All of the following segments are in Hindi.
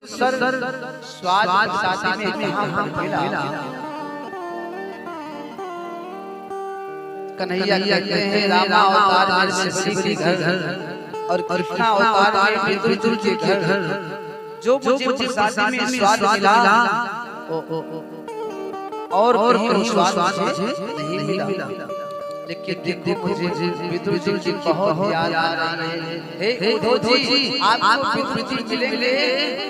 सुंदर स्वाद शादी में कहाँ मिला। कन्हैया कहते हैं रामा अवतार में शिवजी के घर और कृष्णा अवतार में विदुर जी के घर। जो मुझे शादी में स्वाद मिला और कहीं स्वाद मुझे नहीं मिला। लेकिन देखो मुझे विदुर जी की बहुत याद आ रही है। हे उद्धव जी, आपको विदुर जी मिलेंगे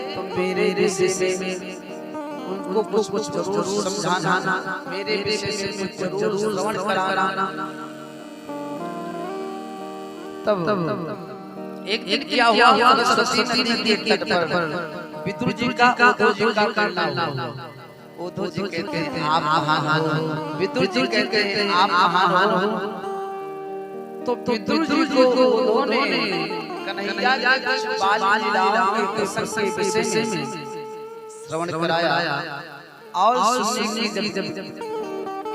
तो मेरे विषय में उनको कुछ जरूर समझाना, मेरे विषय में कुछ जरूर श्रवण कराना। तब एक दिन क्या हुआ, सरस्वती नदी के तट पर विदुर जी का उद्धव जी का करना हुआ। उद्धव जी कहते हैं आप महान हो, विदुर जी कहते हैं आप महान हो। तो विदुर जी को उन्होंने कन्हैया की बाल लीलाओं के संग के विषय में श्रवण कराया और सुनने की जब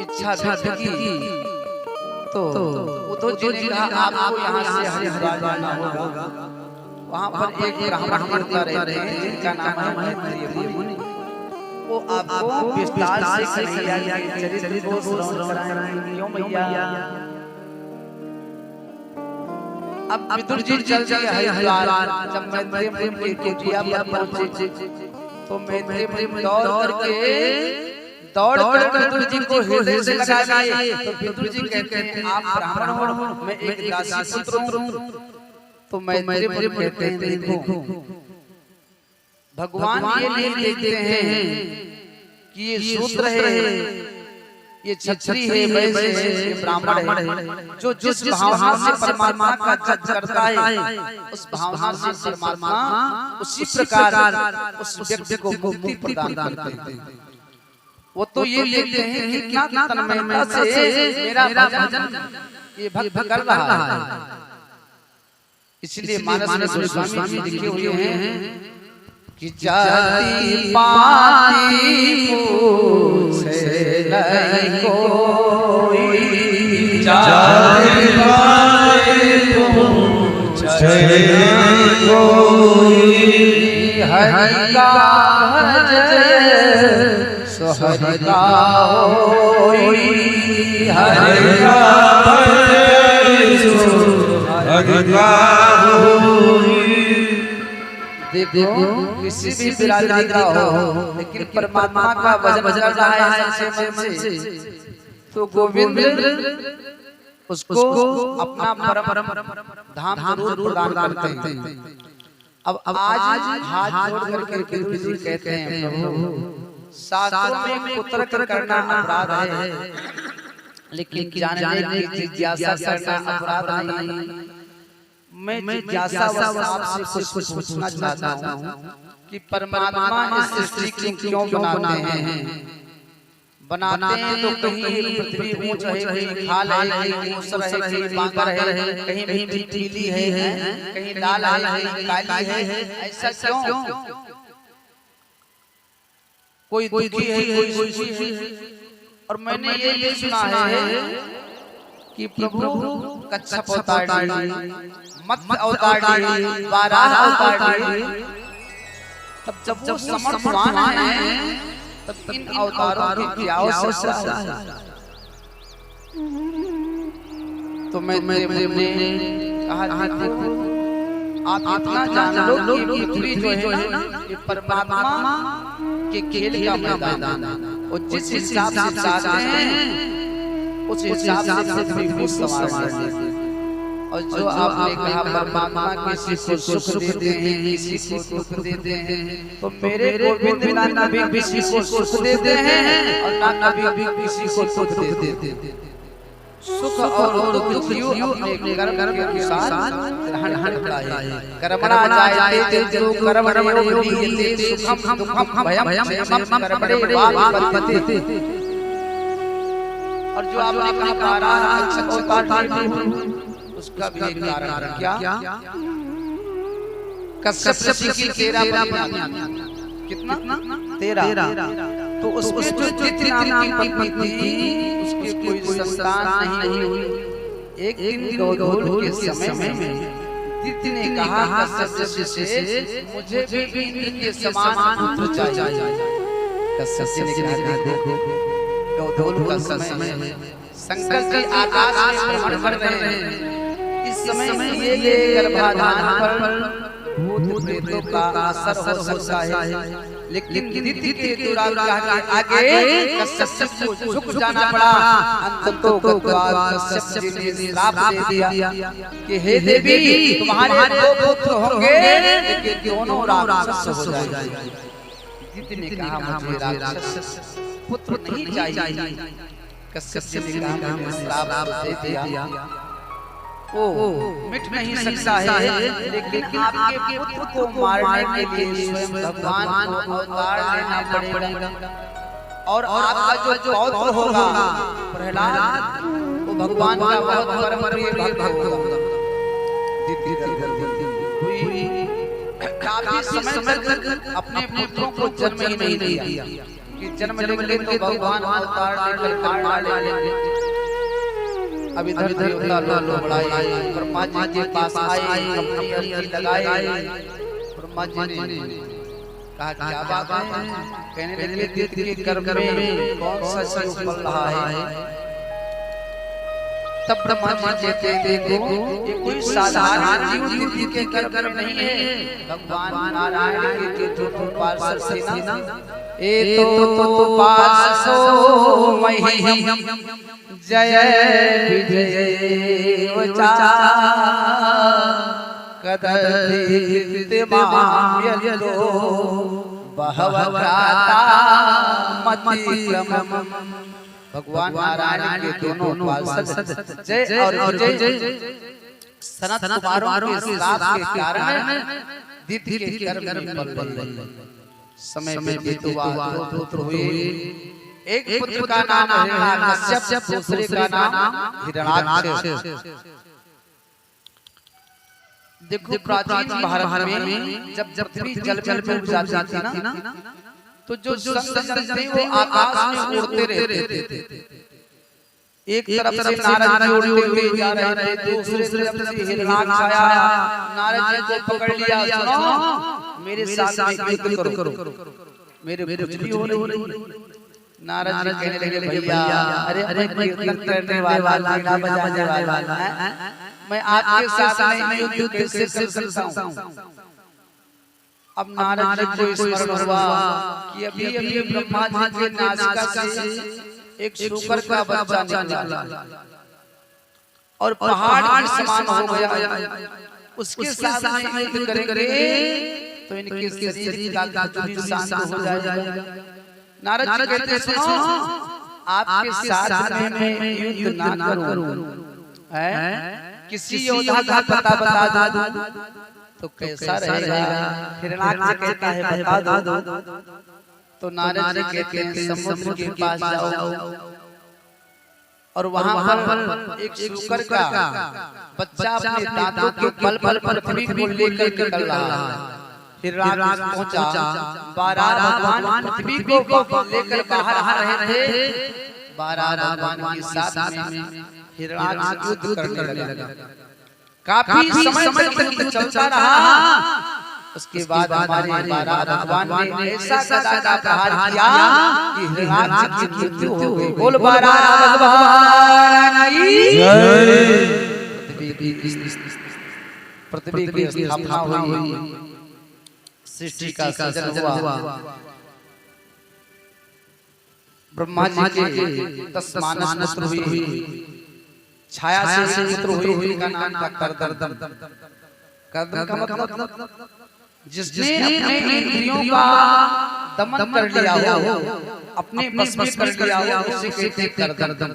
इच्छा व्यक्त की तो उद्धव जी ने कहा आपको यहाँ से हरिद्वार जाना होगा। वहाँ पर एक ब्राह्मण रहते हैं जिनका नाम है मैत्रेय मुनि। वो आपको विस्तार से कन्हैया के चरित्र को श्रवण कराएंगे। क्यों मैया? अब विदुर जी चल दिए हरिद्वार। जब मैत्रेय मुनि के कुटिया पर पहुंचे तो मैत्रेय मुनि दौड़ कर विदुर जी को हृदय से लगाए। तो विदुर जी कहते हैं आप ब्राह्मण हो, मैं एक दासी पुत्र हूं। तो मैत्रेय मुनि कहते हैं देखो भगवान ये नहीं देखते हैं कि ये शूद्र है, ये क्षत्रिय है, वैश्य है, ये ब्राह्मण है। जो जिस भावना से परमात्मा का जप करता है उस भावना से परमात्मा उसी प्रकार उस व्यक्ति को मुक्ति प्रदान करते हैं। वो तो ये देखते हैं कि कितना तन्मयता से मेरा भजन ये भक्त कर रहा है। इसलिए मानस गोस्वामी लिखे हुए हैं कि जाति पाति पूछे नहीं कोई, जाति पाति पूछे नहीं कोई। हरि का भजन सो हरि का होई, हरि का भजन सो हरि का होई। देखो किसी भी बिरादरी का हो लेकिन परमात्मा का भजन कर रहा है सच्चे मन से तो गोविंद उसको अपना परम धाम जरूर प्रदान करते हैं। अब आज हाथ जोड़ करके विदुर जी कहते हैं प्रभु शास्त्रों में कुतर्क करना अपराध है, लेकिन जानने की जिज्ञासा करना अपराध नहीं। मैं जिज्ञासा आपसे कुछ पूछना चाहता हूँ कि परमात्मा इस सृष्टि को क्यों बनाते हैं? बनाते हैं तो कहीं पृथ्वी ऊंच है, कहीं खाल है, कहीं ऊंचा है, कहीं बांकर है, कहीं नीली है, कहीं लाल है, कहीं काली है। ऐसा क्यों? कोई दुखी है, कोई सुखी है। और मैंने ये सुना है कि प्रभु कच्छप अवतार, मत्स्य अवतार, वाराह अवतार, तब जब वो समर्थवान है तब इन अवतारों की क्या आवश्यकता है? तो मैं कहा आप इतना जान लो कि पृथ्वी जो है ना ये परमात्मा के खेल का मैदान है। और जिस हिसाब से चाहते हैं उस हिसाब से पृथ्वी संवार देते हैं। और जो आपने कहा परमात्मा किसी को सुख देते हैं, किसी को दुख देते हैं, तो मेरे गोविंद ना कभी किसी को सुख देते हैं और ना कभी किसी को दुख देते हैं। सुख और दुख यूं अपने कर्म के अनुसार ग्रहण करता है। कर्मणा जायते जो कर्मणो लीयते सुखम दुखम भयम क्षमम कर्मणे वा विपत्ति। और जो आपने कहा पारा उसका भी एक कारण क्या? कश्यप जी की 13 कितना 13। तो उसमें जो जितना पत्नी थी उसकी कोई संतान नहीं हुई। एक दिन गोधूल के समय में दिति ने कहा कश्यप से मुझे भी इंद्र के समान पुत्र चाहिए। कश्यप ने कहा देखो गौधोल का समय है, शंकर जी आकाश में भ्रमण कर रहे हैं, इस समय ये गर्भाधान पर भूत प्रेतों का असर होता है, लेकिन दिति के दुराग्रह के आगे कश्यप को झुक जाना पड़ा। अंततोगत्वा कश्यप जी ने श्राप दे दिया कि हे देवी तुम्हारे दो पुत्र होंगे, लेकिन दोनों राक्षस हो जाएंगे। दिति ने कहा मुझे राक्षस पुत्र नहीं चाहिए। कश्यप जी ने कहा मैंने श्राप दे दिया, ओ मिट नहीं सकता है, लेकिन आपके पुत्र को मारने के लिए स्वयं भगवान को अवतार लेना पड़ेगा, और आपका जो पौत्र होगा प्रहलाद वो भगवान का बहुत परम प्रिय भक्त होगा। काफी समय तक अपने पुत्रों को जन्म ही नहीं दिया कि जन्म लेंगे तो भगवान अवतार लेकर मार लेंगे। अब इधर देवता लोग बढ़ाए, ब्रह्मा जी के पास आए, अपनी अर्जी लगाए। ब्रह्मा जी ने कहा क्या बात है, कहने लगे दिति के गर्भ में कौन सा शिशु पल रहा है। तब ब्रह्मा जी कहते देखो ये कोई साधारण जीव दिति के गर्भ में नहीं है, भगवान नारायण के जो पार्षद थे ना, ए तो पार्षदो मह्यम जय विजय वचा कदर्थित माम्यतो बहवक्राता मतिक्रमम्। भगवान नारायण के दोनों पार्षद जय और विजय सनत कुमारों के श्राप के कारण दिति के गर्भ में पल रहे। समय में बीतुआ दो पुत्र हुए, एक पुत्र का नाम था कश्यप, दूसरे का नाम हिरण्याक्ष। देखो प्राचीन भारत में जब पृथ्वी जल में डूब जाती थी ना, तो जो संत थे वो आकाश में उड़ते रहते थे। एक तरफ से नारद जी उड़ते हुए जा रहे थे, दूसरे तरफ से हिरण्याक्ष आया, नारद जी को पकड़ लिया, सुनो मेरे साथ में युद्ध करो, मेरे कुछ भी हो रही। नारद जी कहने लगे भैया अरे मैं कीर्तन करने वाला, गाना बजाने वाला है, मैं आपके साथ में युद्ध कैसे कर सकता हूँ। अब नारद जी को स्मरण हुआ कि अभी ब्रह्मा जी के नासिका से एक शूकर का बच्चा निकला और पहाड़ के समान हो गया, उसके साथ में युद्ध करेंगे तो इनके शरीर का कुछ शांत हो जाएगा। नारद जी कहते सुनो आपके साथ में मैं युद्ध ना करूं, किसी योद्धा का पता बता दूं तो कैसा रहेगा। हिरण्याक्ष कहता है बता दो, तो नारद जी कहते हैं समुद्र के पास जाओ और वहां पर एक शूकर का बच्चा अपने दांतों के पल पल पर पृथ्वी को लेकर निकल रहा है। हिरण्याक्ष पहुंचा, 12 भगवान पृथ्वी को लेकर बाहर आ रहे थे। 12 भगवान के साथ में हिरण्याक्ष युद्ध करने लगा। काफी समय तक युद्ध चलता रहा। उसके बाद हमारे 12 भगवान ने ऐसा गदा प्रहार किया कि हिरण्याक्ष की मृत्यु हो गई। बोल 12 भगवान की जय। पृथ्वी की स्थापना हुई, सृष्टि का सृजन हुआ। ब्रह्मा जी के 10 मानस पुत्र हुई, छाया से पुत्र हुई, जिनका नाम था कर्दम। कर्दम का मतलब जिसने अपने इंद्रियों का दमन कर लिया हो, अपने बस में कर लिया हो, उसे कहते हैं कर्दम।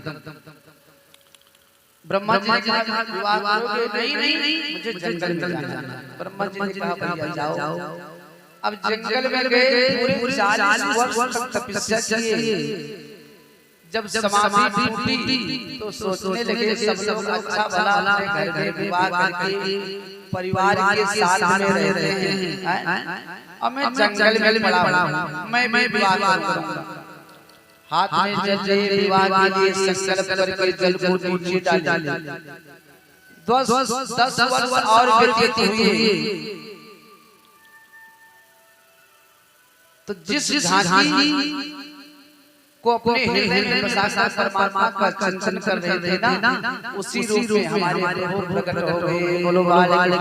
ब्रह्मा जी ने कहा विवाह करोगे? नहीं मुझे जंगल में जाना है। ब्रह्मा जी ने कहा भैया जाओ। अब जंगल में गए, पूरे 40 वर्ष तक तपस्या किए। जब समाधि टूटी तो सोचने लगे सब लोग अच्छा भला अपने घर में विवाह करके परिवार के साथ में रह रहे हैं, और मैं जंगल में पड़ा हूं, मैं विवाह करूंगा। हाथ में जल विवाह के लिए संकल्प करके जल को नीचे डाल दिया। 10 वर्ष और व्यतीत हुए तो जिस झांकी को अपने हृदय में बसाकर परमात्मा का चिंतन कर रहे थे ना, उसी रूप में हमारे प्रभु प्रकट हो गए। बोलो बाल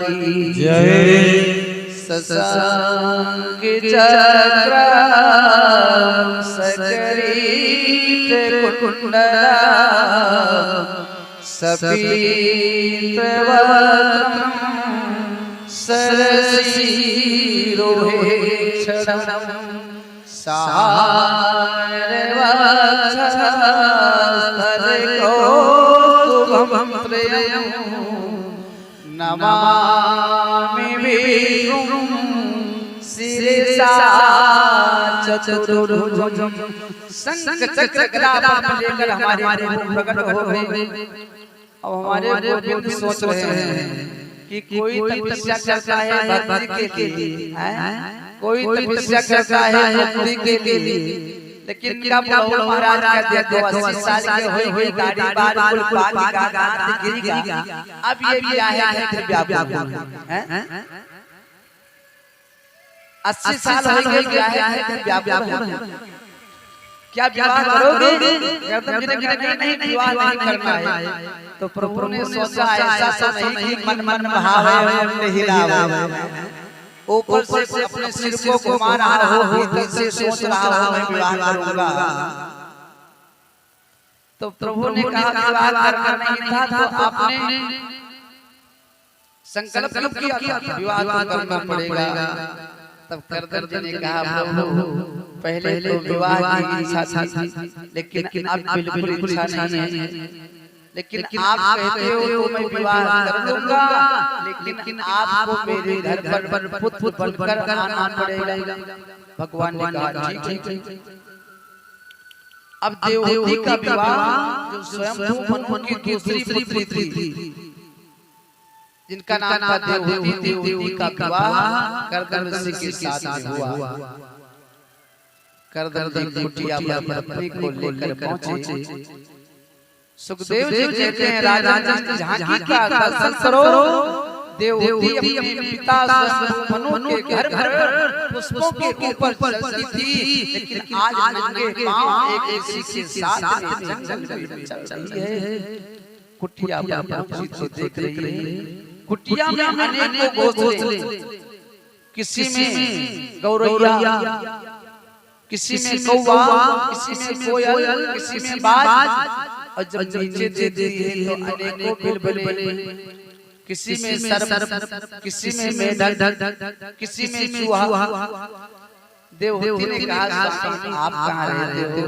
की जय। सत्संग चक्र सकरीत कुंडला सपीत वक्त्रम सरसीरोहे क्षणम सारवत्सस्तरकौस्तुभं प्रियं नमामि विष्णुं शिरसा चतुर्भुजं। शंख चक्र गदा पद्म लेकर हमारे प्रकट हो गए। अब हमारे गोविंद सोच रहे हैं कि कोई तपस्या करता है भक्ति के लिए, कोई तपस्या करता है मुक्ति के लिए, लेकिन क्या बोलो महाराज का देखो 80 साल के हुई गाड़ी बार बिल्कुल पानी का गांठ गिरेगा। अब ये क्या है फिर व्यापार है 80 साल हो गए, क्या है फिर व्यापार क्या विवाह करोगे? गर्दन गिरने नहीं, विवाह नहीं करना है। तो प्रभु ने सोचा ऐसा नहीं कि मन मन भावे हमने हिलावे, ऊपर से अपने सिर को घुमा रहा हो, भीतर से सोच रहा हो मैं विवाह करूंगा। तो प्रभु ने कहा विवाह करना नहीं था तो आपने संकल्प किया विवाह करना पड़ेगा। तब करदर ने कहा प्रभु पहले तो विवाह की इच्छा थी, लेकिन अब बिल्कुल इच्छा नहीं है। लेकिन आप कहते हो तो मैं विवाह कर लूंगा, लेकिन आपको मेरे घर पर पुत्र बनकर आना पड़ेगा। भगवान ने कहा ठीक है। अब देवहूति का विवाह जो स्वयं मनु की दूसरी पुत्री थी, जिनका नाम था देवहूति का विवाह करदर के साथ हुआ। करदर कुटिया पर पत्नी को लेकर पहुंचे। सुखदेव जी कहते हैं राजा झांकी का दर्शन करो। देवहूति अपने पिता मनु के घर पर पुष्पों के ऊपर चलती थी, लेकिन आज नंगे पांव एक ऋषि के साथ जंगल में चल रही है। कुटिया पर पहुंची तो देख रही है कुटिया में अनेकों घोंसले, किसी में गौरैया, किसी में कौवा, किसी में कोयल, किसी में बाज। और जब नीचे देती है तो अनेकों बिलबले, किसी में सर्प, किसी में मेढक, किसी में चूहा। देवहूति ने कहा स्वामी आप कहाँ रहते हो?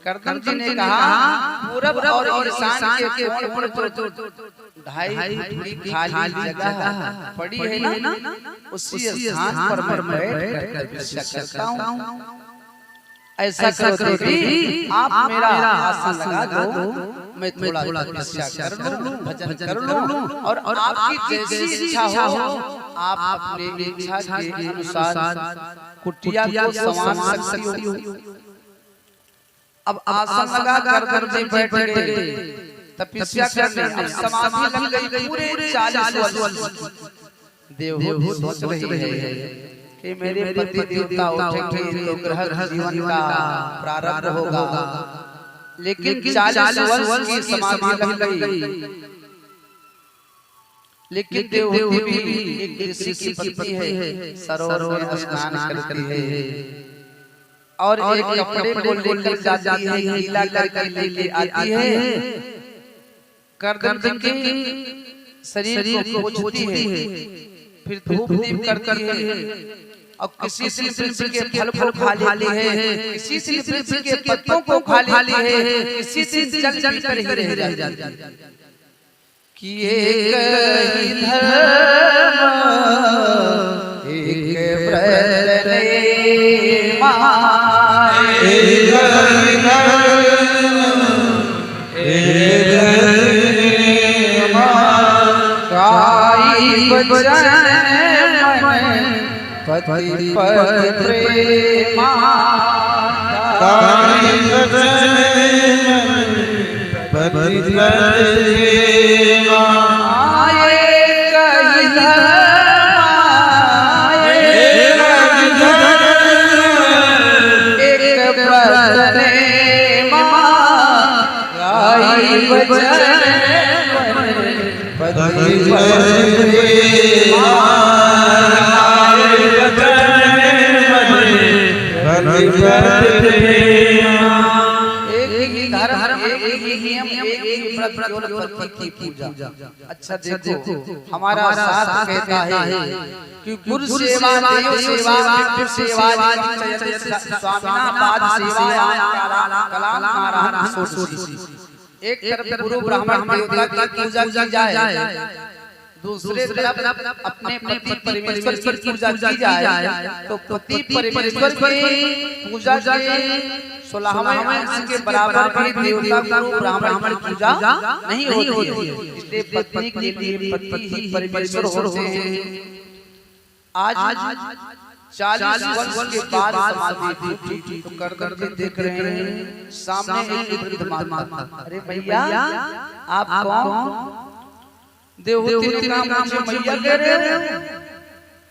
करदम जी ने कहा पूरब और ईशान के कोण पर जो 2.5 खाली जगह पड़ी है ना, उसी स्थान पर मैं बैठ कर तपस्या करता हूँ। ऐसा करो देवी, आप मेरा आसन लगा दो, मैं थोड़ा तपस्या कर लूं, भजन कर लूं, और आपकी जैसी इच्छा हो आप अपनी इच्छा के अनुसार कुटिया को संवार सकती हो। अब आसन लगा कर जी बैठ गए तपस्या करने। अब समाधि लग गई पूरे 40 वर्ष। देवहूति सोच रही है कि मेरे पति देवता उठेंगे तो ग्रह जीवन का प्रारंभ होगा, लेकिन 40 वर्ष की समाधि लग गई। लेकिन देवहूति भी एक ऋषि की पत्नी है, सरोवर में स्नान करती है और एक कपड़े को लेकर जाती है, गीला करके लेके आती है। करदम के शरीर को पोंछती है, फिर धूप दीप करती है, और किसी वृक्ष के फल को खा लेती है, किसी वृक्ष के पत्तों को खा लेती है, किसी दिन जल पीकर ही रह जाती है। कि एक व्रत पति प्रेमा अच्छा देखो हमारा शास्त्र कहता है कि गुरु सेवा देव सेवा विप्र सेवा स्वामिनापाद सेवा कलाम नारायण सोसी। एक तरफ गुरु ब्राह्मण देवता की पूजा की जाए, दूसरे तरफ अपने पति परमेश्वर की पूजा की जाए, तो पति परमेश्वर की पूजा के 16वें अंश के बराबर भी देवता गुरु ब्राह्मण की पूजा नहीं होती है। इसलिए पत्नी के लिए पति ही परमेश्वर होते हैं। आज 40 वर्ष के बाद समाधि टूटी तो कर देख रहे हैं सामने एक वृद्ध माता। अरे भैया आप कौन? देवहूति ने कहा मुझे मैया कह रहे हो?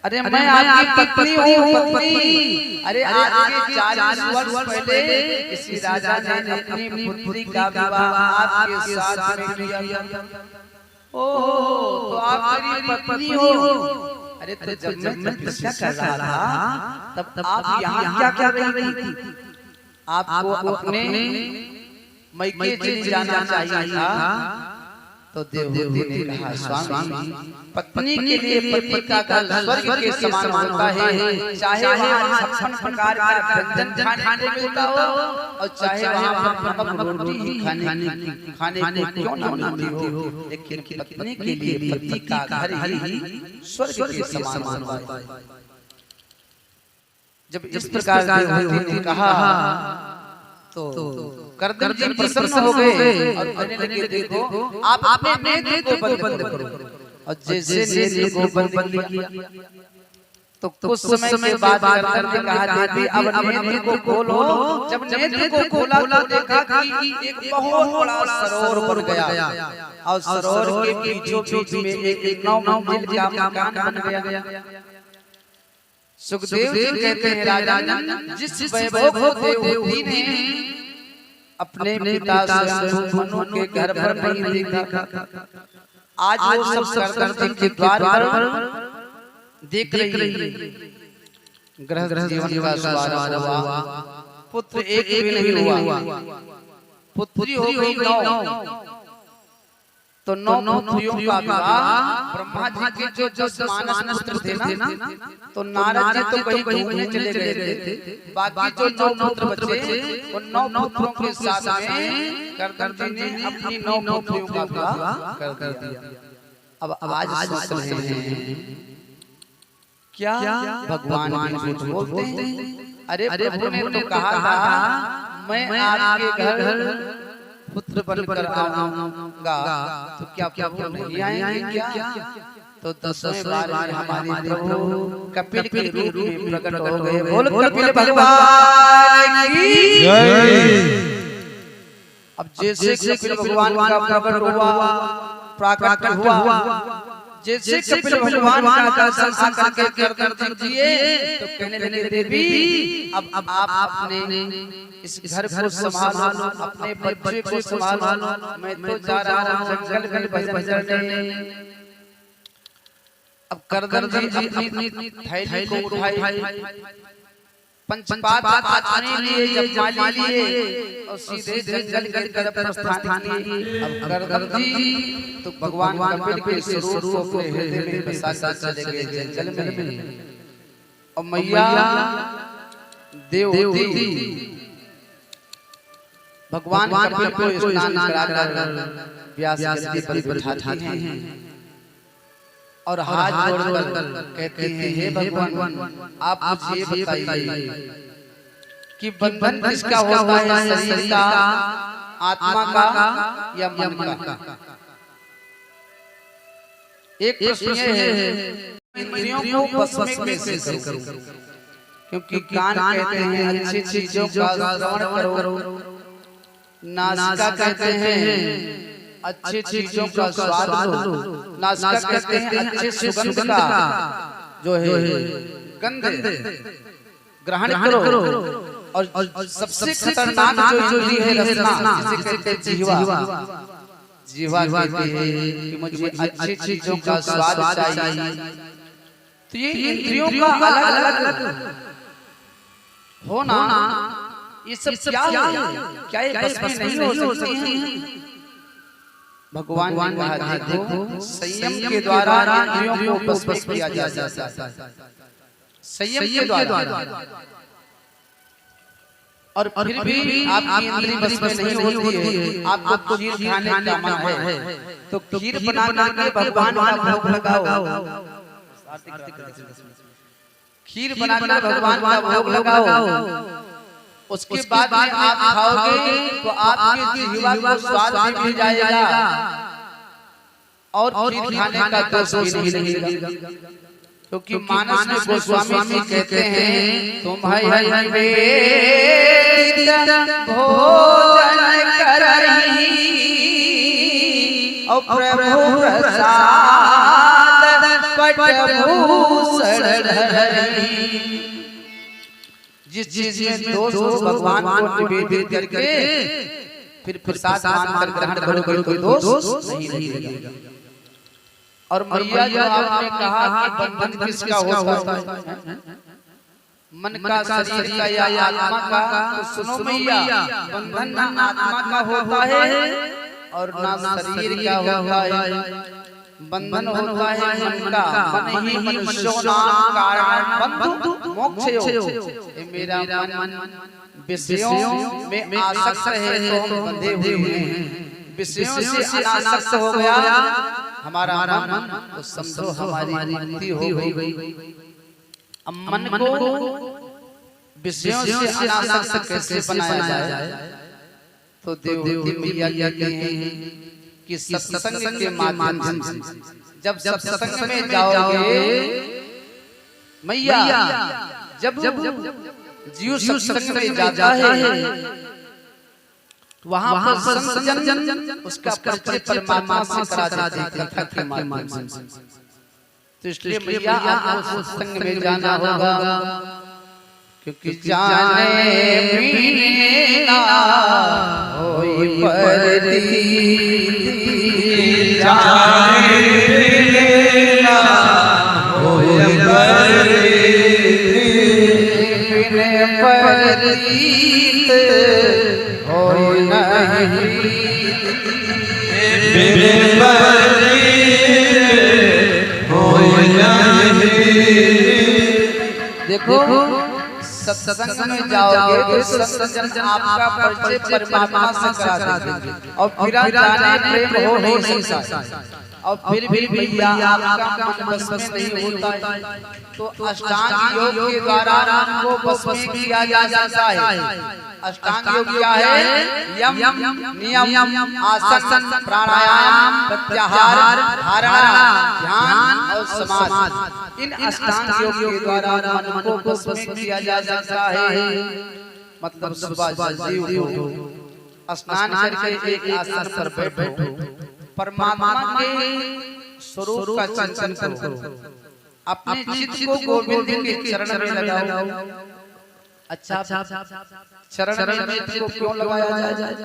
अरे मैं आपकी पत्नी हूँ पत्नी। अरे आज के 40 वर्ष पहले किसी राजा ने अपनी पुत्री का विवाह आपके साथ में किया। ओह तो आप मेरी पत्नी हो? अरे तो जब मैं तपस्या कर रहा था तब आप यहाँ क्या कर रही थी? आपको अपने मैके चले जाना चाहिए था। तो देवहूति ने कहा स्वामी पत्नी के लिए पति का घर स्वर्ग के समान होता है, चाहे वहाँ 56 प्रकार का व्यंजन खाने को मिलता हो और चाहे वहाँ नमक रोटी ही खाने को क्यों ना मिलती हो, लेकिन पत्नी के लिए पति का घर ही स्वर्ग के समान होता है। जब इस प्रकार देवहूति ने कहा तो करदम जी प्रसन्न हो गए और कहने लगे देखो आप अपने नेत्र को बंद करो। और जैसे नेत्र को बंद किया तो कुछ समय के बाद करदम ने कहा देवी अब नेत्र को खोलो। जब नेत्र को खोला तो देखा कि एक बहुत बड़ा सरोवर बन गया और सरोवर के बीचों बीच में एक 9 मंजिल का मकान बन गया। सुखदेव जी कहते हैं राजन जिस वैभव को देवहूति ने अपने पिता शंतनु के घर पर नहीं देखा, आज वो सब करदम के द्वार पर देख रही है। ग्रह जीवन का स्वार हुआ, पुत्र एक भी नहीं हुआ, पुत्री हो गई 9। तो 9 पुत्रियों का विवाह ब्रह्मा जी के जो मानस पुत्र थे ना, तो नारद जी तो कहीं घूमने चले गए थे। बाकी जो 9 पुत्र बचे उन 9 पुत्रों के साथ में करदम जी ने अपनी 9 पुत्रियों का विवाह कर दिया। अब आज सोच रहे हैं क्या भगवान झूठ बोलते हैं? अरे प्रभु ने तो कहा था मैं आपके घर पुत्र बनकर आऊंगा, तो क्या प्रभु नहीं आएंगे क्या? तो 10वें बार हमारे प्रभु कपिल के रूप में प्रकट हो गए। बोल कपिल भगवान की जय। अब जैसे कपिल भगवान का प्रकट हुआ, जैसे कपिल भगवान का दर्शन आकर करदम जी तो कहने लगे देवी अब आप अपने इस घर को संभालो, अपने बच्चे को संभालो, मैं तो जा रहा हूँ जंगल में भजन करने। अब करदम जी अपनी थैली को उठाई, पंचपात आचमन लिए जपमा लिए और सीधे जंगल की तरफ प्रस्थान किए। अब करदम जी तो भगवान कपिल के स्वरूप को अपने हृदय में बसा चले गए जंगल में। और मैया देवहूति भगवान कपिल को स्नान कराकर व्यास गद्दी पर बिठाती हैं और हाथ जोड़कर कहते हैं हे भगवान आप मुझे बताइए कि बंधन किसका होता है, शरीर का, आत्मा का या मन का? एक प्रश्न है इंद्रियों को बस में कैसे करूं? क्योंकि कान कहते हैं अच्छी चीजों का श्रवण करो, नासिका कहते हैं अच्छी चीजों का स्वाद लो, नासिका कहते हैं अच्छे सुगंध का जो है गंध ग्रहण करो। और सबसे खतरनाक जो है रसना, जिसे कहते हैं जीवा, जीवा कहती है कि मुझे अच्छी चीजों का स्वाद चाहिए। तो ये इंद्रियों का अलग अलग होना, ये सब क्या है? क्या ये बस में नहीं हो सकते हैं? भगवान ने कहा देखो संयम के द्वारा इंद्रियों को बस में किया जा सकता है, संयम के द्वारा। और फिर भी आपकी इंद्री बस में नहीं होती है, आपको खीर खाने का मन है तो खीर बना के भगवान का भोग लगाओ, खीर बना के भगवान का भोग लगाओ। उसके बाद में आप खाओगे तो आपके जीवा को स्वाद भी मिल जाएगा और खीर खाने का दोष भी नहीं लगेगा। क्योंकि मानस में गोस्वामी कहते हैं तुम है वेद भोजन करही और प्रभु प्रसाद पटभूषण धरही। जिस चीज में दोष भगवान को निवेदित करके फिर प्रसाद मानकर ग्रहण करोगे कोई दोष नहीं लगेगा। और मैया जो आपने कहा कि बंधन किसका होता है, मन का, शरीर का या आत्मा का? तो सुनो मैया, बंधन ना आत्मा का होता है और ना शरीर का होता है, बंधन होता है मन का। मन ही मनुष्यों नाम कारण बंधु मोक्षयो। मेरा मन विषयों में आसक्त है तो हम बंधे हुए हैं, विषयों से अनासक्त हो गया हमारा मन तो समझो हमारी मुक्ति हो गई। अब मन को विषयों से अनासक्त कैसे बनाया जाए? तो देवहूति मैया कहते हैं कि सत्संग के माध्यम से, जब सत्संग में जाओगे मैया, जब जीव सत्संग में जाता है वहाँ पर संत उसका परिचय परमात्मा से करा देते हैं कथा के माध्यम से। तो इसलिए मैया आपको सत्संग में जाना होगा, क्योंकि जाने बिन ना होई परती, जाने बिन ना होई परती, बिन परतीत होई नहीं, बिन परतीत होई नहीं। देखो सत्संग में जाओगे तो सत्संग आपका परिचय परमात्मा से करा देंगे और फिर जाने प्रेम हो नहीं सकता। और फिर भी भैया आपका मन बस में नहीं होता है तो अष्टांग योग के द्वारा मन को बस में किया जा सकता है। अष्टांग योग क्या है? यम नियम आसन प्राणायाम प्रत्याहार धारणा ध्यान और समाधि। इन अष्टांग योग के द्वारा मन को बस में किया जा सकता है। मतलब सुबह जल्दी उठो, स्नान करके एक आसन पर बैठो, परमात्मा के स्वरूप का चिंतन करो, अपने चित्त को गोविंद के चरण में लगाओ। अच्छा चरण में चित्त को क्यों लगाया जाए?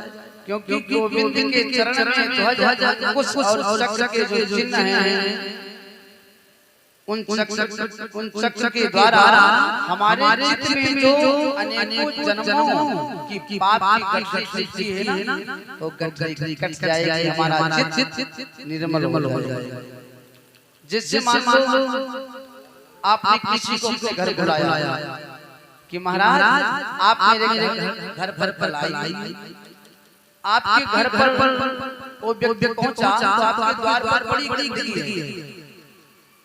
क्योंकि गोविंद के चरण में ध्वज अंकुश और चक्र के जो चिन्ह हैं, उन चक्र के द्वारा हमारे चित्त में जो अनेकों जन्मों की पाप की गठरी है ना, तो गठरी कट जाएगी, हमारा चित्त निर्मल हो जाएगा। जिससे मान लो आपने किसी को अपने घर बुलाया कि महाराज आप मेरे घर पर आइए, आपके घर पर वो व्यक्ति पहुंचा तो आपके द्वार पर बड़ी गंदगी है।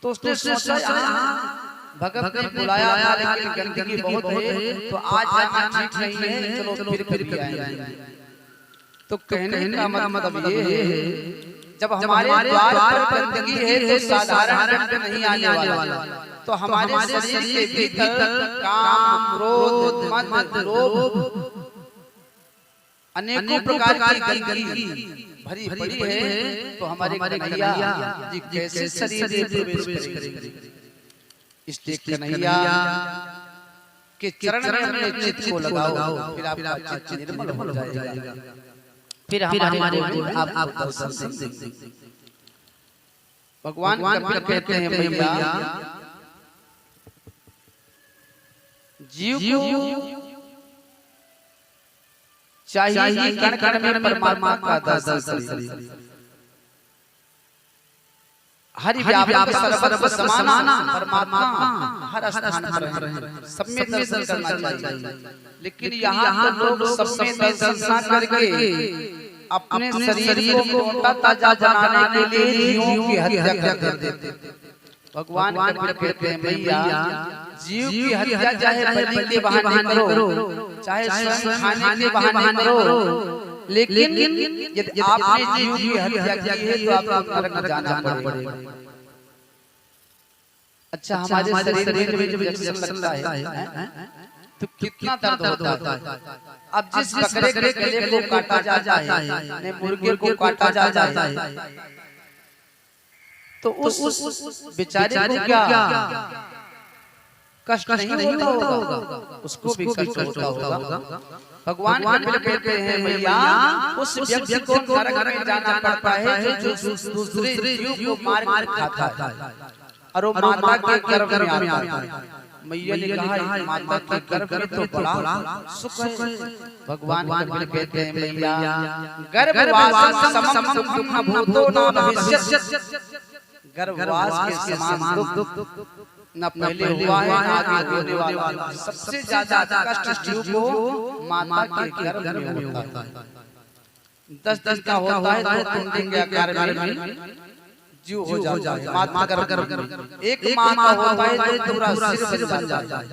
तो उसने सोचा भगत ने बुलाया था लेकिन गंदगी बहुत है तो आज जाना ठीक नहीं है, चलो फिर भी आएंगे। तो कहने का मतलब ये है जब हमारे द्वार पर गंदगी है तो साधारण गंध नहीं आने वाला। तो हमारे शरीर के भीतर काम, क्रोध, मद, लोभ, अनेकों प्रकार की गंदगी भरी पड़ी है, तो हमारे कन्हैया जी कैसे शरीर में प्रवेश करेंगे? इसलिए कन्हैया के चरण में अपने चित्त को लगाओ, फिर आपका चित्त निर्मल हो जाएगा, फिर हमारे आप दर्शन देंगे। भगवान कबीर कहते हैं भैया, जीव को चाहिए कण कण में परमात्मा का दर्शन करे, हरि व्यापक सर्वत्र समाना परमात्मा हर स्थान पर है, सब में दर्शन करना चाहिए। लेकिन यहाँ तो लोग सब में दर्शन करके अपने शरीर को मोटा ताजा बनाने के लिए जीवों की हत्या कर देते। भगवान कबीर कहते हैं भैया, जीव की हत्या चाहे बलि के बहाने करो, चाहे स्वयं खाने के बहाने करो, लेकिन यदि आपने जीव की हत्या की है तो आपको नरक जाना पड़ेगा। अच्छा, हमारे शरीर में जब इंजेक्शन लगता है तो कितना दर्द होता है। अब जिस बकरे के गले को काटा जाता है, मुर्गे को काटा जाता है, तो उस बेचारे को क्या कष्ट नहीं होता होगा? उसको भी कष्ट होता होगा। भगवान कबीर कहते हैं भैया, उस व्यक्ति को नरक में जाना पड़ता है जो दूसरे जीव को मार खाता है और वो माता के गर्भ में आता है। मैया ने कहा, माता के गर्भ में तो बड़ा सुख है। भगवान कबीर कहते हैं भैया, गर्भवास समम सुखम भूतो न भविष्यति, गर्भवास के समान दुख न पहले हुआ है न आगे होने वाला। सबसे ज्यादा कष्ट जीव को माता के गर्भ में होता है। 10 दिन का होता है तो पिंड के आकार में जीव हो जाता है, माता गर्भ। एक माह का होता है तो पूरा सिर बन जाता है।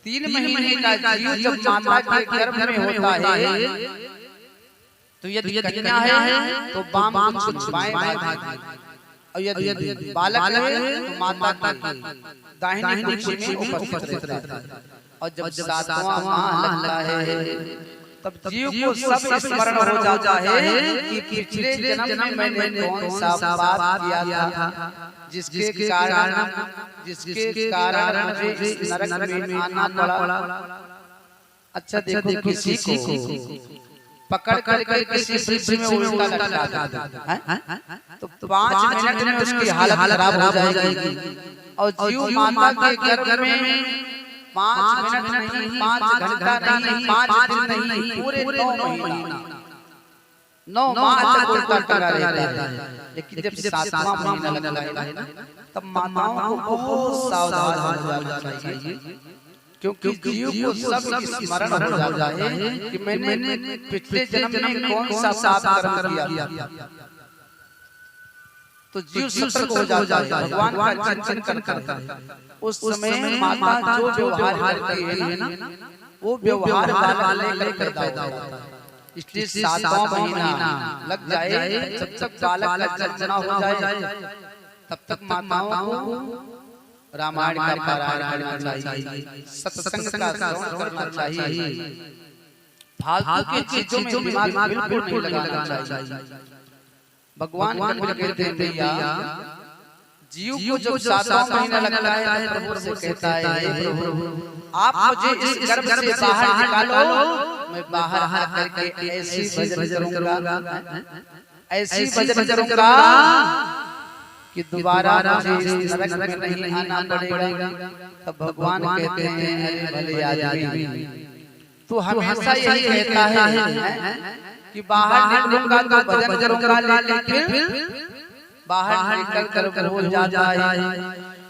3 महीने का जीव जब माता के गर्भ में होता है तो यदि कन्या है तो बाम कुछ बाएं भाग, और यदि बालक है तो माता की दाहिनी कुर्सी में उपस्थित रहता है। और जब 7वां माह लगता है तब जीव को सब स्मरण हो जाता है कि पिछले जन्म में मैंने कौन सा पाप किया था जिसके कारण मुझे इस नरक में आना पड़ा। अच्छा देखो, किसी को पकड़ कर किसी ब्रिज में उल्टा लटका दे तो 5 मिनट में उसकी हालत खराब हो जाएगी। और जीव माता के गर्भ में 5 मिनट नहीं, 5 घंटा नहीं, 5 दिन नहीं, पूरे 9 महीना 9 माह तक उल्टा टंगा रहता है। लेकिन जब 7वां महीना लगता है ना, तब माताओं को बहुत सावधान हो जाना चाहिए, क्योंकि जीव को सब स्मरण हो जाता है कि मैंने पिछले जन्म में कौन सा पाप कर्म किया। तो जीव सतर्क हो जाता है, भगवान का चिंतन करता है। उस समय माता जो व्यवहार करती है ना, वो व्यवहार वाला लेकर पैदा होता है। इसलिए 7वां महीना लग जाए, जब तक बालक का जन्म हो जाए तब तक माताओं को रामायण का पारायण करना चाहिए, सत्संग का श्रवण करना चाहिए, फालतू की चीजों में दिमाग बिल्कुल नहीं लगाना चाहिए। भगवान कबीर कहते हैं भैया, जीव को जब 7वां महीना लगता है प्रभु से कहता है, प्रभु आप मुझे इस गर्भ से बाहर निकालो, मैं बाहर आकर के ऐसी भजन करूंगा, ऐसी भजन करूंगा कि दोबारा मुझे इस नरक में नहीं आना पड़ेगा। तब भगवान कहते हैं, अरे भले आदमी, तू हमेशा यही कहता है कि बाहर निकलूंगा तो भजन करूंगा, लेकिन बाहर निकल कर भूल जाता है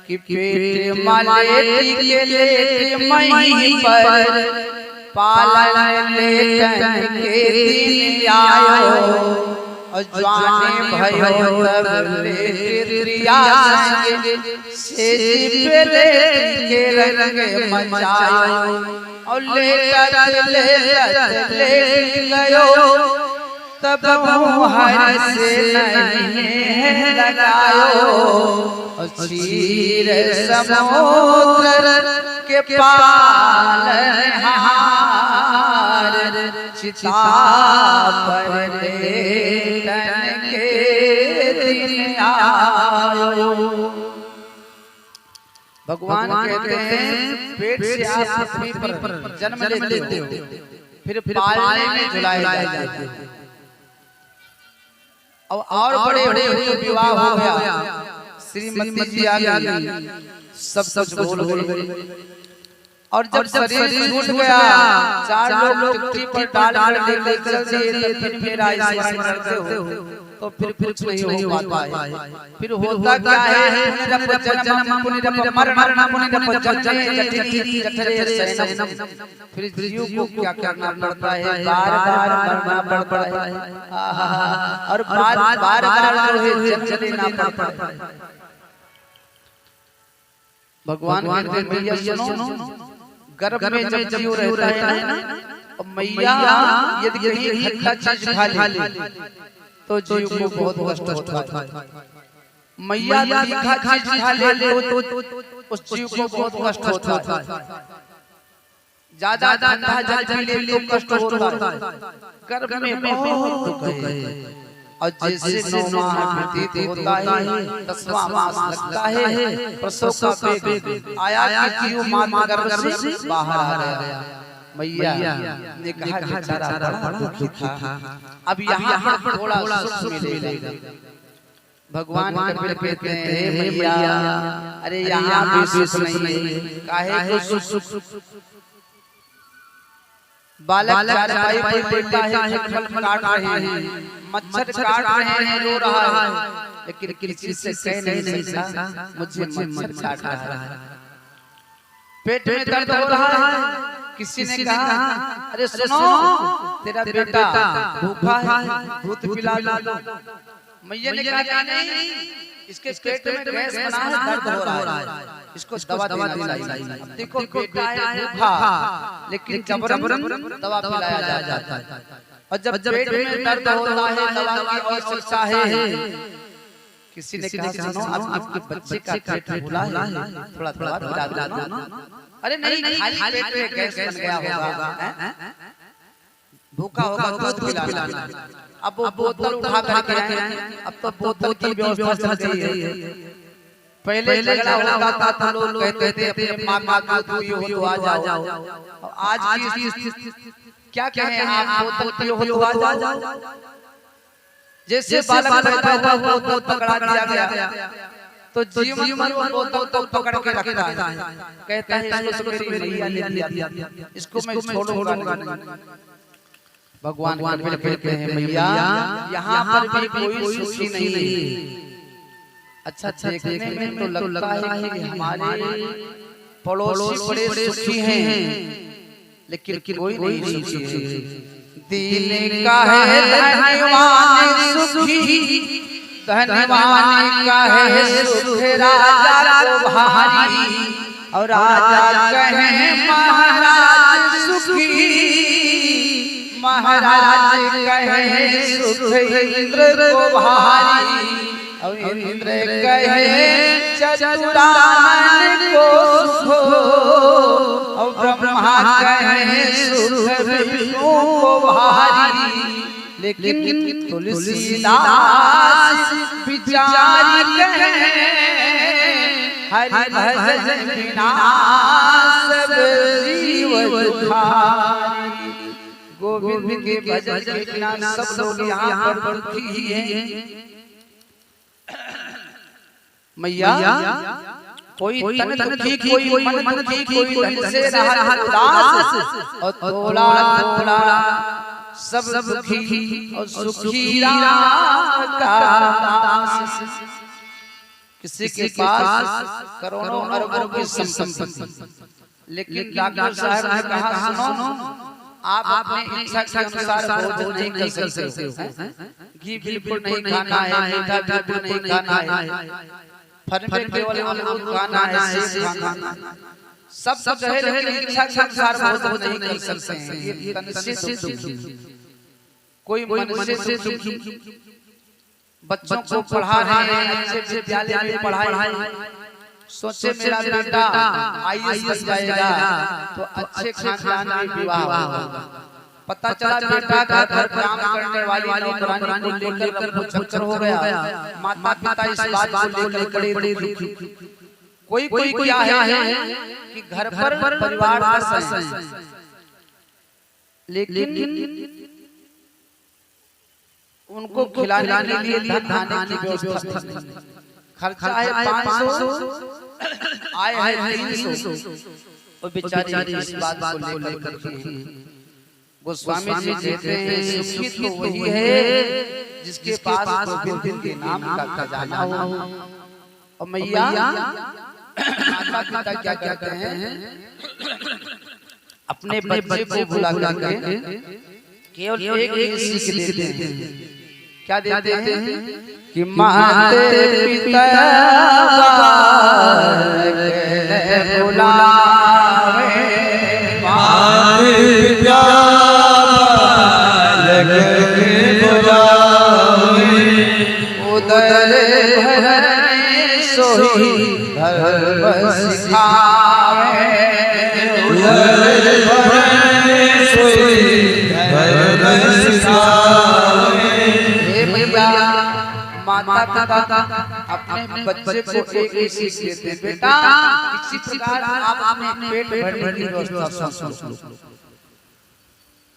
कि पेट मालेटी के लेट महीं पर पालन लेटन के दिन आयो, और जाने भयो तब लेटिया संगे सेज पे लेट के रंग मचायो, और लेट गयो तब हर से नहीं लगायो, और क्षीर समुद्र के पालनहार चिता पर लेटन के दिन आयो। भगवान कहते हैं पेट से आप पृथ्वी पर जन्म लेते हो, फिर पालने में झुलाए जाते हो, और बड़े बड़े विवाह हो गया, श्रीमती जी आ गई, सब कुछ बोल गई, और जब शरीर छूट गया, चार लोग चिट्ठी पर डाल लेकर चलते, फिर मेरा स्मरण करते हो तो फिर कुछ नहीं हो पाता है। फिर होता क्या है, पुनरप जन्म पुनरप मरण पुनरप जन्मे जठरी जठरे शयनम। फिर जीव को क्या करना पड़ता है, बार बार मरना पड़ता है, और बार बार जो है जन्म लेना पड़ता है। भगवान कहते हैं मैया सुनो, गर्भ में जब जीव रहता है ना, और मैया यदि कहीं खट्टा चीज खा ले तो जीव को बहुत कष्ट होता है। मैया तीखा चीज खा ले तो उस जीव को बहुत कष्ट होता है। ज्यादा ठंडा जल पी ले तो कष्ट होता है। गर्भ में बहुत दुख है, और जैसे 9 माह व्यतीत होता है, 10वां मास लगता है, प्रसव का वेग आया कि जीव मां गर्भ से बाहर आ गया। मैया ने कहा बेचारा बड़ा दुखी था, अब यहाँ पर थोड़ा सुख मिलेगा। भगवान कपिल कहते हैं मैया अरे यहाँ भी सुख नहीं, काहे को सुख। बालक चारपाई पर बैठा है, खलखल काट रहे हैं, मच्छर काट रहे हैं, रो रहा है, लेकिन किसी से कह नहीं सकता मुझे मच्छर काट रहा है। पेट में दर्द हो रहा है, किसी ने कहा अरे सुनो तेरा बेटा भूखा है, दूध पिला लो। मैया ने कहा नहीं, इसके पेट में गैस बना है, दर्द हो रहा है, इसको दवा देना चाहिए। देखो बेटा है भूखा, लेकिन जबरन दवा पिलाया जाता है, और जब पेट में दर्द होता है दवा की आवश्यकता है। किसी ने कहा सुनो आपके बच्चे का पेट फूला है, थोड़ा थोड़ा पिला दो ना। अरे नहीं, खाली पेट में गैस बन गया होगा, भूखा होगा दूध पिलाना। अब वो बोतल उठा कर आए, अब तो बोतल की व्यवस्था चल गई है। पहले झगड़ा होता था, लोग कहते थे अपने माँ का दूध हो आ जाओ, आज की स्थिति क्या कहें आप, बोतल की हो आ जाओ। जैसे बालक पैदा हुआ बोतल पकड़ा दिया गया, तो जीवन भर बोतल पकड़ के रखता है, कहता है इसको मेरी मैया ने दिया, इसको मैं छोड़ूंगा नहीं। भगवान कहते हैं मैया यहाँ पर भी कोई सुखी नहीं। अच्छा देखने में तो लगता है कि हमारे पड़ोसी बड़े सुखी हैं, लेकिन कोई नहीं सुखी है। दीन का है धन्यवान सुखी, धन्यवान का है सुख राजा को भारी, और राजा कहे महाराज सुखी, महाराज कहे सुख इंद्र को भारी, और इंद्र कहे चतुरानन को सुख, और ब्रह्मा कहे सुख विष्णु को भारी। लेकिन तुलसीदास विचार कहे हरि भजन बिना सब जीव दुखारी। गोविंद के भजन के बिना सब लोग यहाँ पर दुखी हैं। मैया कोई तन दुखी, कोई मन दुखी, कोई धन से रहा उदास, और थोड़ा थोड़ा सब दुखी और सुखी राम का दास। किसी के पास करोड़ों अरबों की संपत्ति, लेकिन डॉक्टर साहब ने कहा सुनो आप अपनी इच्छा के अनुसार भोजन नहीं कर सकते हो, घी बिल्कुल नहीं खाना है, मीठा बिल्कुल नहीं खाना है, फल में केवल अमरूद खाना है, सेब खाना है, सब जो है लेकिन इच्छा के अनुसार भोजन नहीं कर सकते हैं। ये तन से सुखी, कोई मन से सुखी, बच्चों को पढ़ा रहे हैं, अच्छे विद्यालय में पढ़ाए, सोचे मेरा बेटा आईएएस बन जाएगा तो अच्छे खानदान में विवाह होगा, पता चला बेटा घर काम करने वाली नौकरानी को लेकर वो चक्कर हो गया। माता पिता इस बात को लेकर बड़े दुखी। कोई क्या है कि घर पर परिवार 10 है, लेकिन उनको खिलाने के लिए खाने की व्यवस्था नहीं। खर्चा है 500, आय है 300। और बेचारी इस बात को लेकर दुखी हैं। गोस्वामी जी कहते हैं सुखी तो वही है जिसके पास गोविंद के नाम का खजाना हो। और मैया माता पिता क्या कहते हैं, अपने बच्चे को बुला के केवल एक सीख देते हैं। क्या देते हैं कि माते पिता बुलावे, माते पिता उदर भरने सोई धर्म सिखावे, उदर भरने सोई धर्म सिखावे। हे मैया माता पिता अपने बच्चे को एक सीख देते हैं, बेटा इसी प्रकार आप अपने पेट भरने की व्यवस्था सोचो।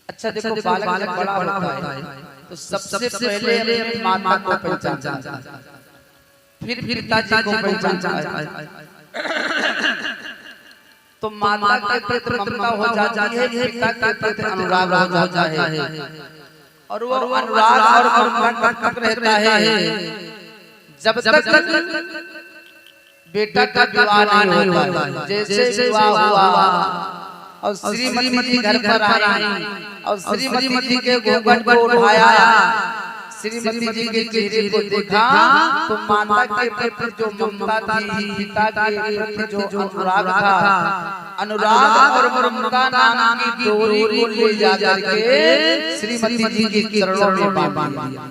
अच्छा देखो बालक बड़ा होता है तो सबसे पहले अपनी माता को पहचानता है, फिर पिताजी को पहचानता है, तो माता के प्रति ममता हो जाती है, पिता के प्रति अनुराग हो जाता है। और वो अनुराग और ममता तक रहता है जब तक बेटा का विवाह नहीं होता। जैसे विवाह हुआ और श्रीमती जी घर पर आई और श्रीमती जी के घूंघट को उठाया, श्रीमती जी के चेहरे को देखा तो माता के प्रति जो ममता थी, पिता के प्रति जो अनुराग था, अनुराग और ममता नाम की डोरी को ले जाकर के श्रीमती जी के चरणों में बांध दिया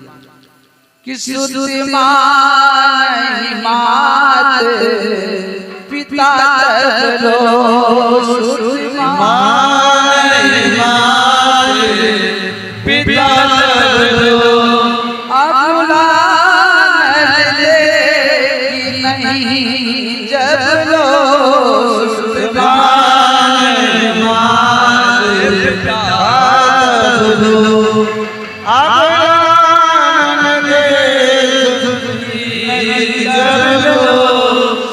कि सुधि माई मात पिता तरो, सुधि माई मात पिता तरो, अबुला देगी नहीं जब लो, सुधि माई मात पिता तरो,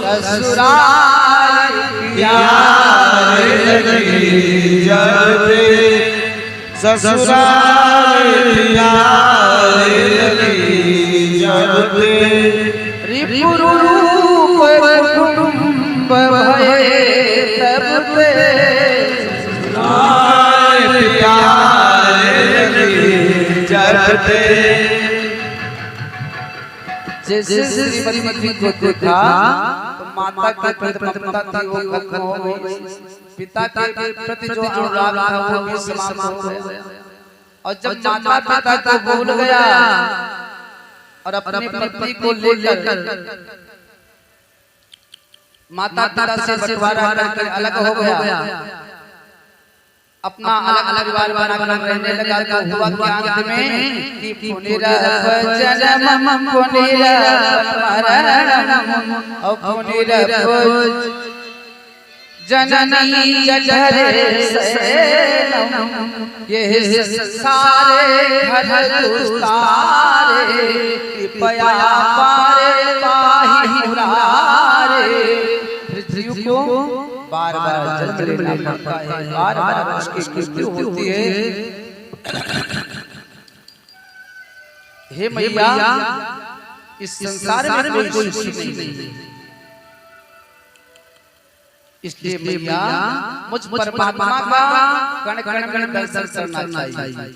ससुराल प्यार लगी जब, ससुराल प्यार लगी जब, रिपुरूप कुटुंब भये तब पे, ससुराल प्यार लगी जब। जैसे श्रीमती को देखा तो माता के प्रति ममता थी वो खत्म हो गई, पिता के प्रति जो अनुराग था वो भी समाप्त हो गया। और जब माता पिता को भूल गया और अपनी पत्नी को लेकर माता पिता से बंटवारा करके अलग हो गया, अपना अलग अलग बना रहने लगा। तो हुआ क्या अंत में कि पुनरप जन्म पुनरप मरणम और पुनरप जननी जठरे शयनम, ये सारे घर दुस्तारे कृपया पारे पाहि मुरारे। पृथ्वी को बार बार जन्म लेना पड़ता है, बार बार उसकी मृत्यु होती है। हे मैया इस संसार में कोई सुखी नहीं, इसलिए मैया मुझ परमात्मा का कण कण में दर्शन करना चाहिए।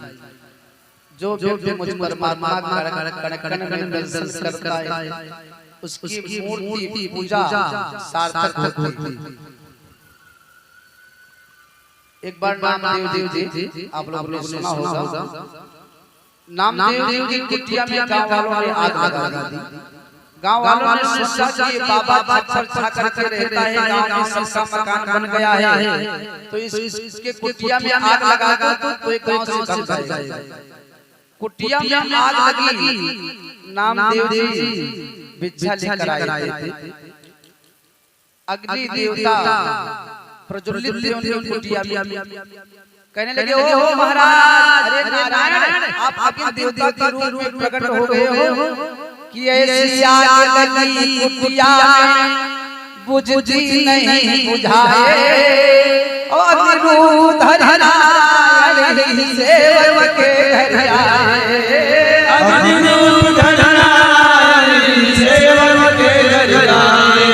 जो भी मुझ परमात्मा का कण कण में दर्शन करता है उसकी मूर्ति पूजा सार्थक होती है। एक बार नामदेव जी आप लोगों ने सुना होगा, नामदेव जी की कुटिया में गांव वालों ने आग लगा दी। गांव वालों ने सोचा कि बाबा छप्पर छा करके रहता है, गांव में सबका मकान बन गया है, तो इसके कुटिया में आग लगा दो तो एक गांव से बच जाएगा। कुटिया में आग लगी, नामदेव जी भिक्षा लेकर आए थे। अग्नि देवता प्रज्वलित थे उनकी कुटिया में, कहने लगे ओ महाराज, अरे नारायण आप अग्नि देवता के रूप में प्रकट हो गए हो कि ऐसी आग लगी कुटिया में बुझती नहीं बुझाए, और अग्निरूध नारायण सेवक के घर आए, अग्निरूध नारायण सेवक के घर आए,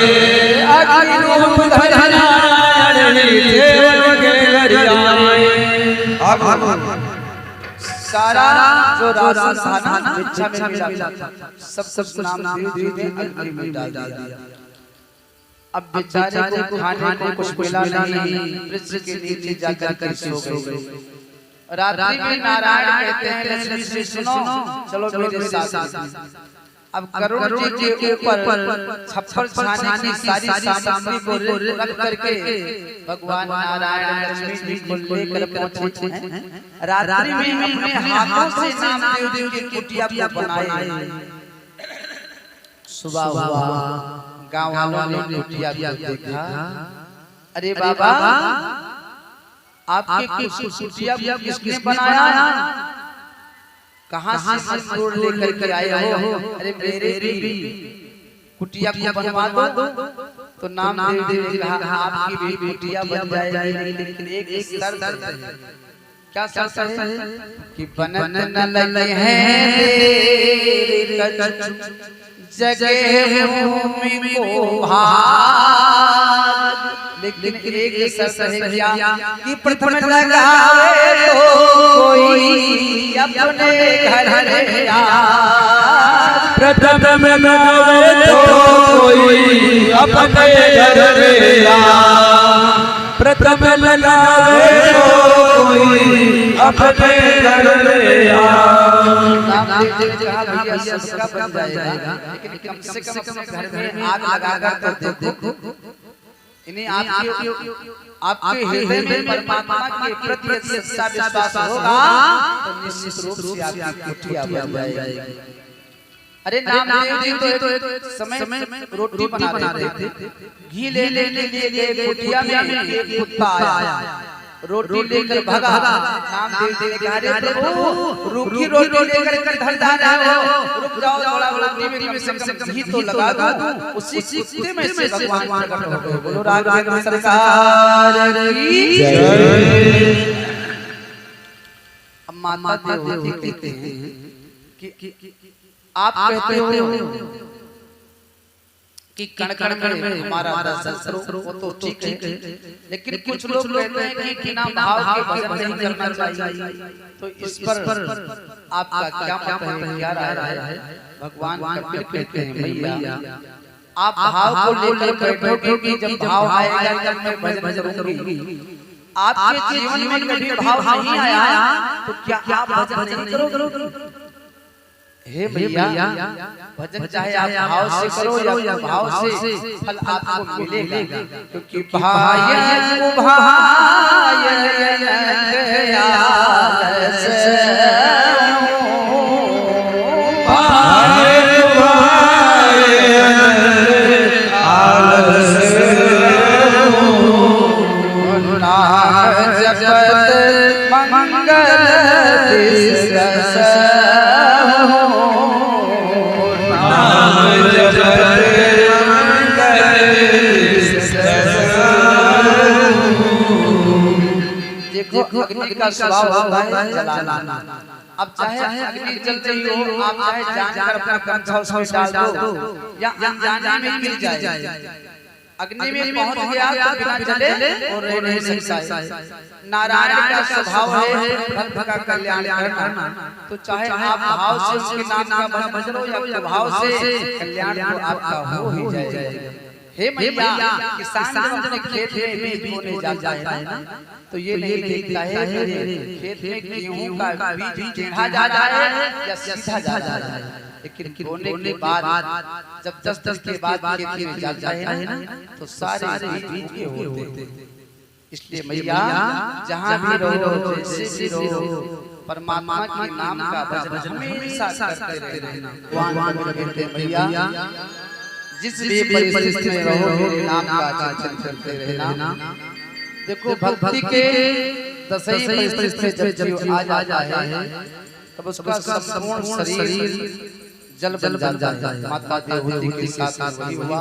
अग्निरूध नारायण सेवक के घर आए। सारा जो राशन था ना भिक्षा में मिला था, सब नामदेव जी ने अग्नि में डाल दिया। अब बेचारे को खाने को कुछ मिला नहीं, वृक्ष के नीचे जाकर के सो गए। रात्रि में नारायण कहते हैं लक्ष्मी से सुनो चलो मेरे साथ। अब करुण जी के ऊपर छप्पर छाने की सारी सामग्री को रख करके भगवान नारायण लक्ष्मी जी को लेकर पहुंचे हैं। रात्रि में अपने हाथों से नामदेव जी की कुटिया को बनाए। सुबह हुआ, गांव वालों ने कुटिया को देखा, अरे बाबा आपकी कुटिया किसने बनाया, कहां से मजदूर लेकर के आए हो, अरे मेरे भी कुटिया को बनवा दो। तो नामदेव जी कहा आपकी भी कुटिया बन जाएगी, लेकिन एक शर्त है। क्या शर्त है कि बनत न लगे हैं जगह भूमि को भार, लेकिन एक शर्त है क्या कि प्रथम लगावे तो कोई अपने घर प्रथम लगावे तो कोई अपने घर प्रथम लगावे तो कोई अपने घर सबका बन जाएगा, लेकिन कम से कम घर में आग लगा कर देखो। इन्हें आपके हृदय में परमात्मा के प्रति सच्चा विश्वास होगा तो निश्चित रूप से आपकी कुटिया बन जाएगी। अरे नामदेव जी तो एक समय रोटी बना रहे थे, घी लेने के लिए कुटिया में एक कुत्ता आया, रोटी लेकर भगा। नामदेव जी ने कहा अरे प्रभु रूखी रोटी लेकर घर जा रहे हो, रुक जाओ, थोड़ा रोटी में कम से कम घी तो लगा दो। उसी कुत्ते में से भगवान प्रकट हो गए। बोलो राघवेंद्र सरकार की जय। अब माता देव कहते हैं कि आप कहते हो कि कण कण में हमारा दर्शन करो, वो तो ठीक है, लेकिन कुछ लोग कहते हैं कि बिना भाव के भजन नहीं करना चाहिए। तो इस पर आपका क्या मत है, क्या राय है? भगवान कबीर कहते हैं भैया आप भाव को लेकर बैठो कि जब भाव आएगा तब मैं भजन करूंगी। आपके जीवन में कभी भाव नहीं आया तो क्या आप भजन नहीं करोगे? हे भैया भजन चाहे आप भाव से करो या भाव से फल आपको मिलेगा, क्योंकि भाय को भाय अग्नि का स्वभाव होता है जलाना। अब चाहे अग्नि जल रही हो, आप चाहे जानकर अपना कंठा उसमें डाल दो या अनजाने में गिर जाए, अग्नि में पहुंच गया तो बिना जले और रह नहीं सकता है। नारायण का स्वभाव है भक्त का कल्याण करना, तो चाहे आप भाव से उसके नाम का भजन हो या भाव से कल्याण तो आपका हो ही जाएगा। हे मैया किसान जब अपने खेत में बीज बोने जाता है ना, तो ये नहीं देखता है खेत में गेहूं का बीज टेढ़ा जा रहा है या सीधा जा रहा है। लेकिन बोने के बाद जब 10 दिन के बाद खेती में जाता है ना तो सारे बीज होते हैं। इसलिए मैया जहाँ भी रहो जैसे भी रहो परमात्मा के नाम का भजन हमेशा करते रहना। भगवान कहते हैं मैया जिस भी परिस्थिति में रहो मेरे नाम का चिंतन करते रहना। देखो भक्ति के दसई परिस्थिति में जब आ जाता है तब उसका संपूर्ण शरीर जल बन जाता है। माता देवहूति के साथ वही हुआ,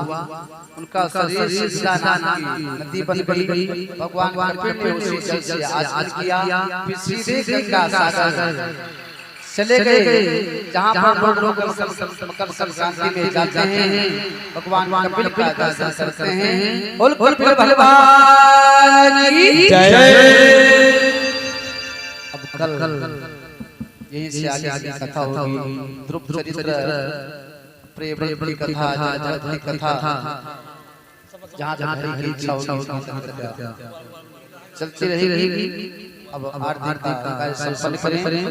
उनका शरीर शिला नाम की नदी बन गई। भगवान कृष्ण ने उसी जल से आचमन किया, फिर सीधे गंगा सागर चले गए जहाँ पर लोग मकर संक्रांति में जाते हैं, भगवान कपिल का दर्शन करते हैं। बोल बोल भगवान की जय। अब कल यहीं से आगे कथा होगी, ध्रुव चरित्र, प्रेम की कथा, जगत की कथा, जहाँ जहाँ की इच्छा होगी चलती रहेगी। अब आरती का संपन्न करें।